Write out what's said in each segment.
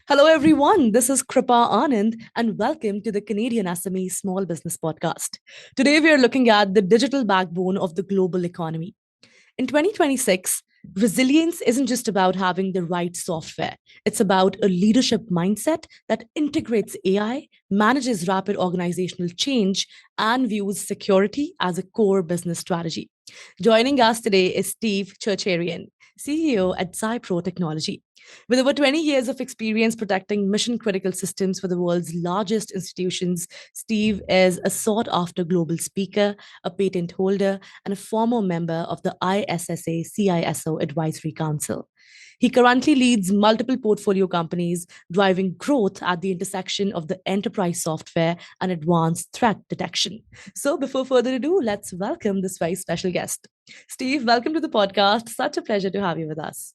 Hello, everyone. This is Kripa Anand, and welcome to the Canadian SME Small Business Podcast. Today, we are looking at the digital backbone of the global economy. In 2026, resilience isn't just about having the right software, it's about a leadership mindset that integrates AI, manages rapid organizational change, and views security as a core business strategy. Joining us today is Steve Tcherchian, CEO at XYPRO Technology. With over 20 years of experience protecting mission critical systems for the world's largest institutions, Steve is a sought after global speaker, a patent holder, and a former member of the ISSA CISO Advisory Council. He currently leads multiple portfolio companies, driving growth at the intersection of the enterprise software and advanced threat detection. So, before further ado, let's welcome this very special guest. Steve, welcome to the podcast. Such a pleasure to have you with us.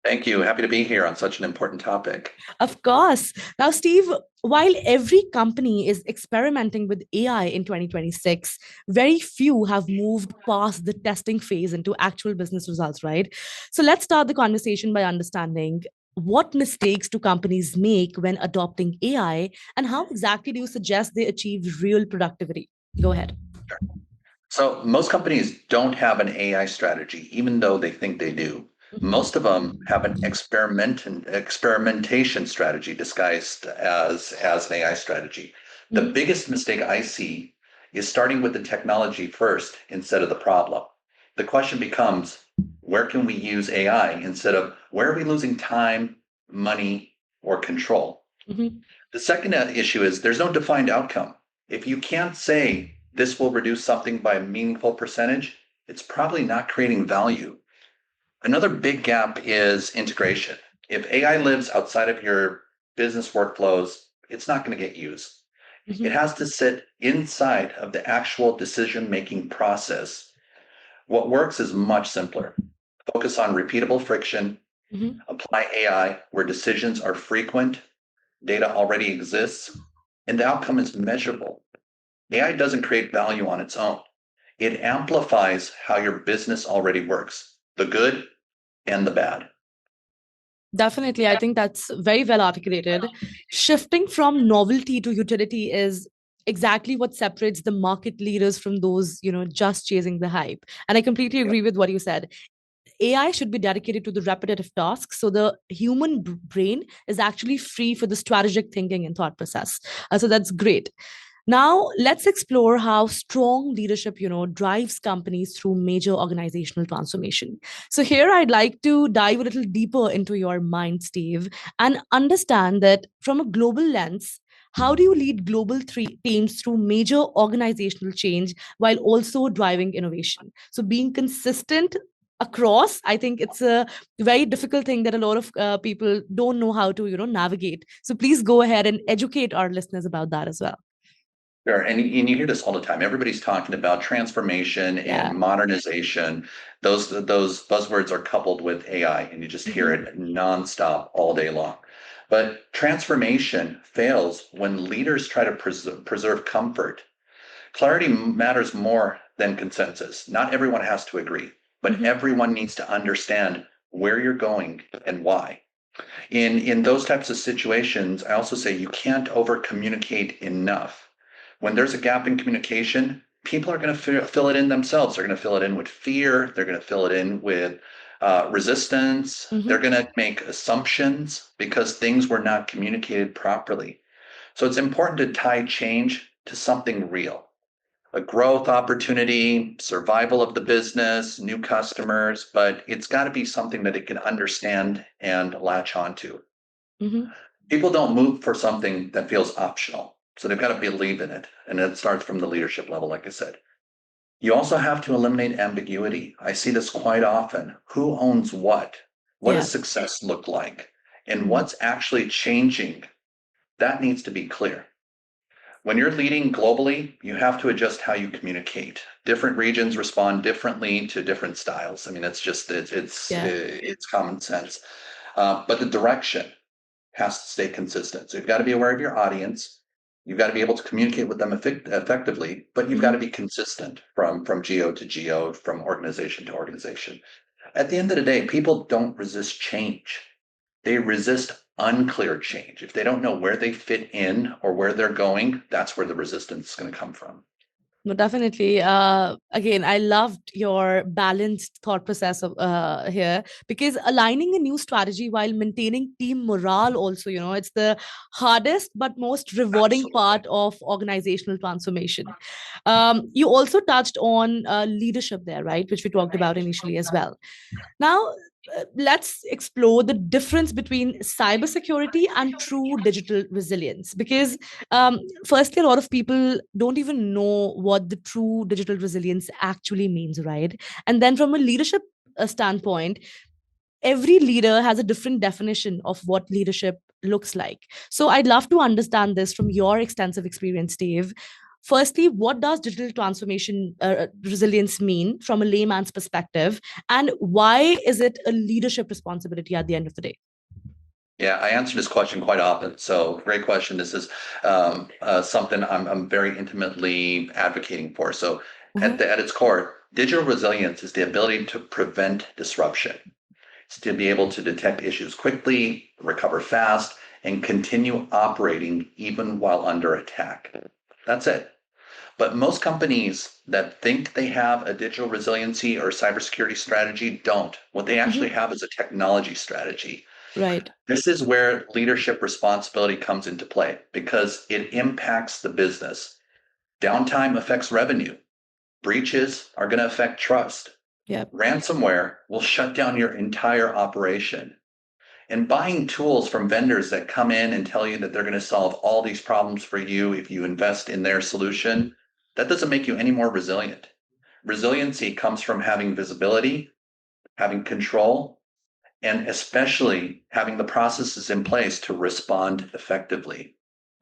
Thank you. Happy to be here on such an important topic. Of course. Now, Steve, while every company is experimenting with AI in 2026, very few have moved past the testing phase into actual business results, right? So let's start the conversation by understanding what mistakes do companies make when adopting AI, and how exactly do you suggest they achieve real productivity? Go ahead. Sure. So most companies don't have an AI strategy, even though they think they do. Most of them have an experimentation strategy disguised as an AI strategy. The biggest mistake I see is starting with the technology first instead of the problem. The question becomes, where can we use AI instead of where are we losing time, money, or control? The second issue is there's no defined outcome. If you can't say this will reduce something by a meaningful percentage, it's probably not creating value. Another big gap is integration. If AI lives outside of your business workflows, it's not going to get used. It has to sit inside of the actual decision-making process. What works is much simpler. Focus on repeatable friction, apply AI where decisions are frequent, data already exists, and the outcome is measurable. AI doesn't create value on its own. It amplifies how your business already works, the good and the bad. Definitely. I think that's very well articulated. Shifting from novelty to utility is exactly what separates the market leaders from those, just chasing the hype. And I completely agree with what you said. AI should be dedicated to the repetitive tasks. So the human brain is actually free for the strategic thinking and thought process. So that's great. Now, let's explore how strong leadership, drives companies through major organizational transformation. So here I'd like to dive a little deeper into your mind, Steve, and understand that from a global lens, how do you lead global teams through major organizational change while also driving innovation? So being consistent across, I think it's a very difficult thing that a lot of people don't know how to navigate. So please go ahead and educate our listeners about that as well. Sure. And you hear this all the time. Everybody's talking about transformation and modernization. Those buzzwords are coupled with AI, and you just hear it nonstop all day long. But transformation fails when leaders try to preserve comfort. Clarity matters more than consensus. Not everyone has to agree, but everyone needs to understand where you're going and why. In those types of situations, I also say you can't over communicate enough. When there's a gap in communication, people are going to fill it in themselves. They're going to fill it in with fear. They're going to fill it in with resistance. They're going to make assumptions because things were not communicated properly. So it's important to tie change to something real. A growth opportunity, survival of the business, new customers, but it's got to be something that it can understand and latch onto. People don't move for something that feels optional. So they've got to believe in it. And it starts from the leadership level, like I said. You also have to eliminate ambiguity. I see this quite often. Who owns what? What does success look like? And what's actually changing? That needs to be clear. When you're leading globally, you have to adjust how you communicate. Different regions respond differently to different styles. I mean, it's common sense. But the direction has to stay consistent. So you've got to be aware of your audience. You've got to be able to communicate with them effectively, but you've got to be consistent from geo to geo, from organization to organization. At the end of the day, people don't resist change. They resist unclear change, if they don't know where they fit in or where they're going, that's where the resistance is going to come from. No, definitely. Again, I loved your balanced thought process of, here, because aligning a new strategy while maintaining team morale also, it's the hardest but most rewarding Absolutely. part of organizational transformation. You also touched on leadership there, right? Which we talked about initially as well. Now, let's explore the difference between cybersecurity and true digital resilience. Because, firstly, a lot of people don't even know what the true digital resilience actually means, right? And then, from a leadership standpoint, every leader has a different definition of what leadership looks like. So, I'd love to understand this from your extensive experience, Dave. Firstly, what does digital transformation resilience mean from a layman's perspective? And why is it a leadership responsibility at the end of the day? Yeah, I answer this question quite often. So, great question. This is something I'm very intimately advocating for. So, Uh-huh. at its core, digital resilience is the ability to prevent disruption. It's to be able to detect issues quickly, recover fast, and continue operating even while under attack. That's it. But most companies that think they have a digital resiliency or cybersecurity strategy don't. What they actually Mhm. have is a technology strategy. Right. This is where leadership responsibility comes into play because it impacts the business. Downtime affects revenue. Breaches are going to affect trust. Yep. Ransomware will shut down your entire operation. And buying tools from vendors that come in and tell you that they're going to solve all these problems for you if you invest in their solution, that doesn't make you any more resilient. Resiliency comes from having visibility, having control, and especially having the processes in place to respond effectively.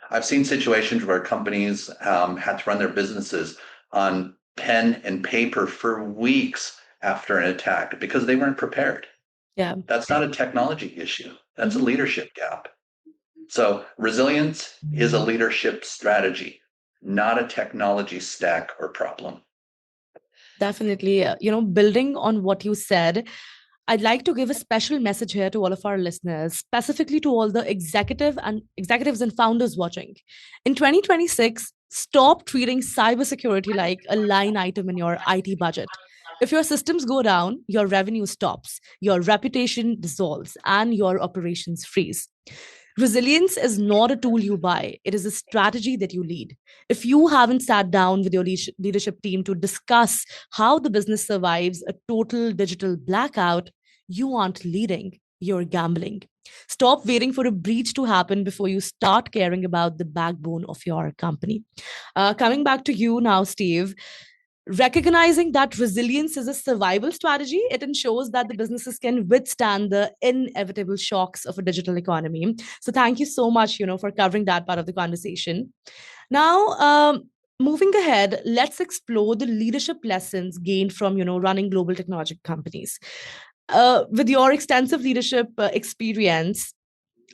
I've seen situations where companies had to run their businesses on pen and paper for weeks after an attack because they weren't prepared. Yeah. That's not a technology issue. That's a Mhm. leadership gap. So resilience is a leadership strategy, not a technology stack or problem. Definitely. Building on what you said, I'd like to give a special message here to all of our listeners, specifically to all the executives and founders watching. In 2026, stop treating cybersecurity like a line item in your IT budget. If your systems go down, your revenue stops, your reputation dissolves, and your operations freeze. Resilience is not a tool you buy, it is a strategy that you lead. If you haven't sat down with your leadership team to discuss how the business survives a total digital blackout, you aren't leading, you're gambling. Stop waiting for a breach to happen before you start caring about the backbone of your company. Coming back to you now, Steve, recognizing that resilience is a survival strategy, it ensures that the businesses can withstand the inevitable shocks of a digital economy. So thank you so much, for covering that part of the conversation. Now, moving ahead, let's explore the leadership lessons gained from, running global technology companies. With your extensive leadership experience,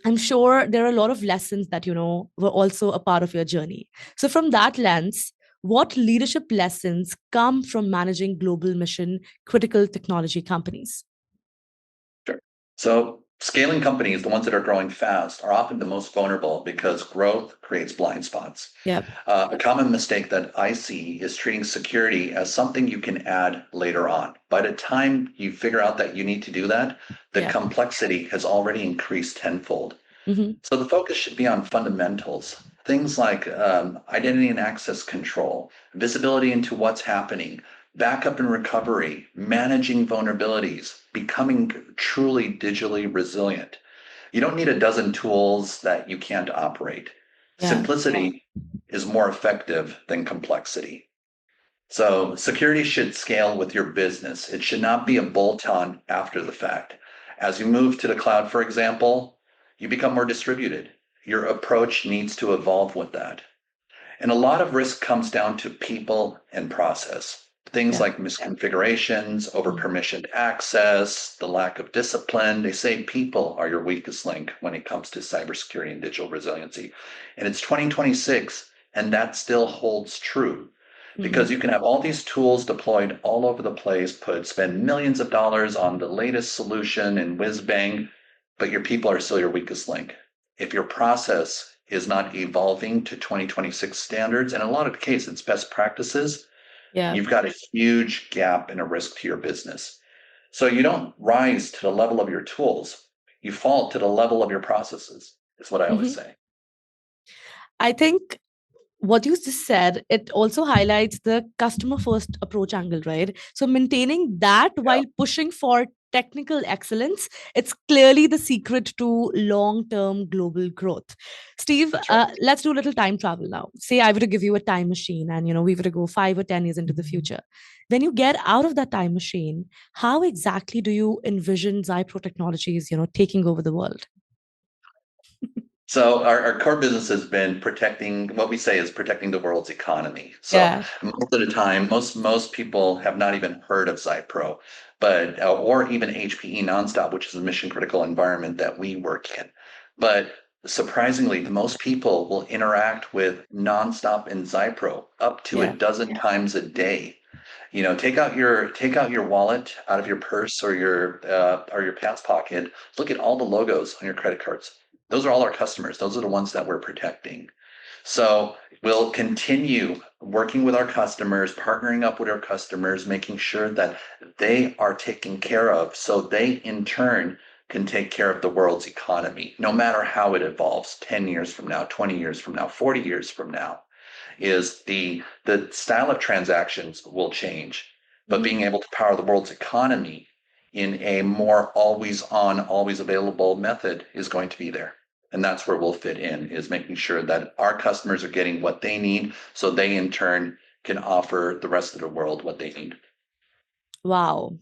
I'm sure there are a lot of lessons that, were also a part of your journey. So, from that lens, what leadership lessons come from managing global mission critical technology companies? Sure. So scaling companies, the ones that are growing fast, are often the most vulnerable because growth creates blind spots. Yeah, A common mistake that I see is treating security as something you can add later on. By the time you figure out that you need to do that, the yeah. complexity has already increased tenfold. Hmm. So the focus should be on fundamentals, things like identity and access control, visibility into what's happening, backup and recovery, managing vulnerabilities, becoming truly digitally resilient. You don't need a dozen tools that you can't operate. Yeah, Simplicity is more effective than complexity. So security should scale with your business. It should not be a bolt-on after the fact. As you move to the cloud, for example, you become more distributed. Your approach needs to evolve with that. And a lot of risk comes down to people and process. Things yeah. like misconfigurations, over Mhm. permissioned access, the lack of discipline. They say people are your weakest link when it comes to cybersecurity and digital resiliency. And it's 2026, and that still holds true because Mhm. you can have all these tools deployed all over the place, spend millions of dollars on the latest solution and whiz bang. but your people are still your weakest link. If your process is not evolving to 2026 standards, and in a lot of cases it's best practices, you've got a huge gap and a risk to your business. So you don't rise to the level of your tools, you fall to the level of your processes, is what I always say. I think what you just said, it also highlights the customer first approach angle, right? So maintaining that while pushing for technical excellence, it's clearly the secret to long-term global growth. Steve, let's do a little time travel now. Say I were to give you a time machine and, we were to go 5 or 10 years into the future. When you get out of that time machine, how exactly do you envision XYPRO Technologies, taking over the world? So our core business has been protecting, what we say is protecting the world's economy. So most of the time, most people have not even heard of XYPRO, but or even HPE Nonstop, which is a mission critical environment that we work in. But surprisingly, the most people will interact with Nonstop and XYPRO up to a dozen times a day. Take out your wallet out of your purse or your pants pocket. Look at all the logos on your credit cards. Those are all our customers. Those are the ones that we're protecting. So we'll continue working with our customers, partnering up with our customers, making sure that they are taken care of so they in turn can take care of the world's economy, no matter how it evolves 10 years from now, 20 years from now, 40 years from now. Is the style of transactions will change, but being able to power the world's economy in a more always on, always available method is going to be there. And that's where we'll fit in, is making sure that our customers are getting what they need so they in turn can offer the rest of the world what they need. Wow.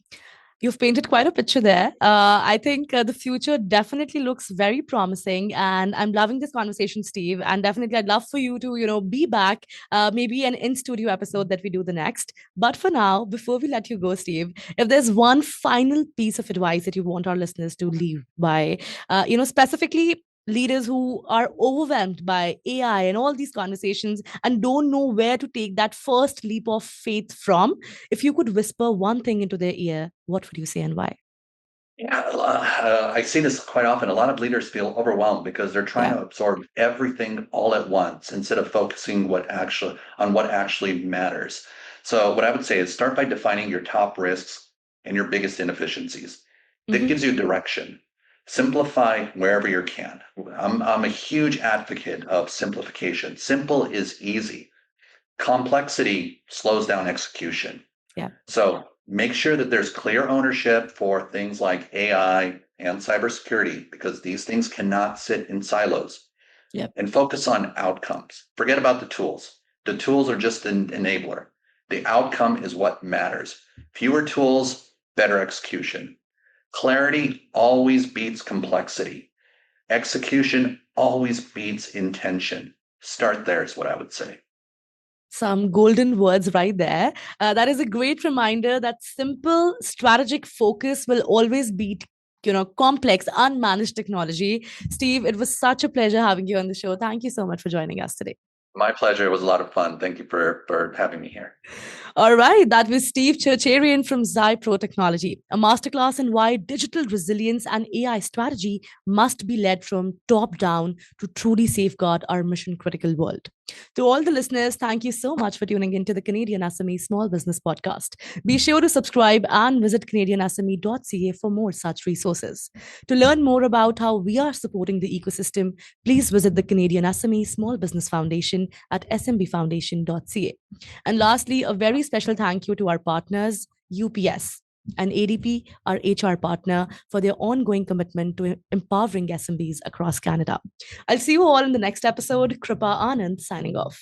You've painted quite a picture there. I think the future definitely looks very promising, and I'm loving this conversation, Steve. And definitely, I'd love for you to, be back, maybe an in-studio episode that we do the next. But for now, before we let you go, Steve, if there's one final piece of advice that you want our listeners to leave by, specifically leaders who are overwhelmed by AI and all these conversations and don't know where to take that first leap of faith from, if you could whisper one thing into their ear, what would you say and why? Yeah, I see this quite often. A lot of leaders feel overwhelmed because they're trying to absorb everything all at once instead of focusing on what actually matters. So what I would say is start by defining your top risks and your biggest inefficiencies. That gives you direction. Simplify wherever you can. I'm a huge advocate of simplification. Simple is easy. Complexity slows down execution. So make sure that there's clear ownership for things like AI and cybersecurity, because these things cannot sit in silos. And focus on outcomes. Forget about the tools. The tools are just an enabler. The outcome is what matters. Fewer tools, better execution. Clarity always beats complexity. Execution always beats intention. Start there is what I would say. Some golden words right there. That is a great reminder that simple strategic focus will always beat complex unmanaged technology. Steve, it was such a pleasure having you on the show. Thank you so much for joining us today. My pleasure. It was a lot of fun. Thank you for having me here. All right. That was Steve Tcherchian from XYPRO Technology, a masterclass in why digital resilience and AI strategy must be led from top down to truly safeguard our mission critical world. To all the listeners, thank you so much for tuning into the Canadian SME Small Business Podcast. Be sure to subscribe and visit CanadianSME.ca for more such resources. To learn more about how we are supporting the ecosystem, please visit the Canadian SME Small Business Foundation at smbfoundation.ca. And lastly, a very special thank you to our partners, UPS and ADP, our HR partner, for their ongoing commitment to empowering SMBs across Canada. I'll see you all in the next episode. Kripa Anand signing off.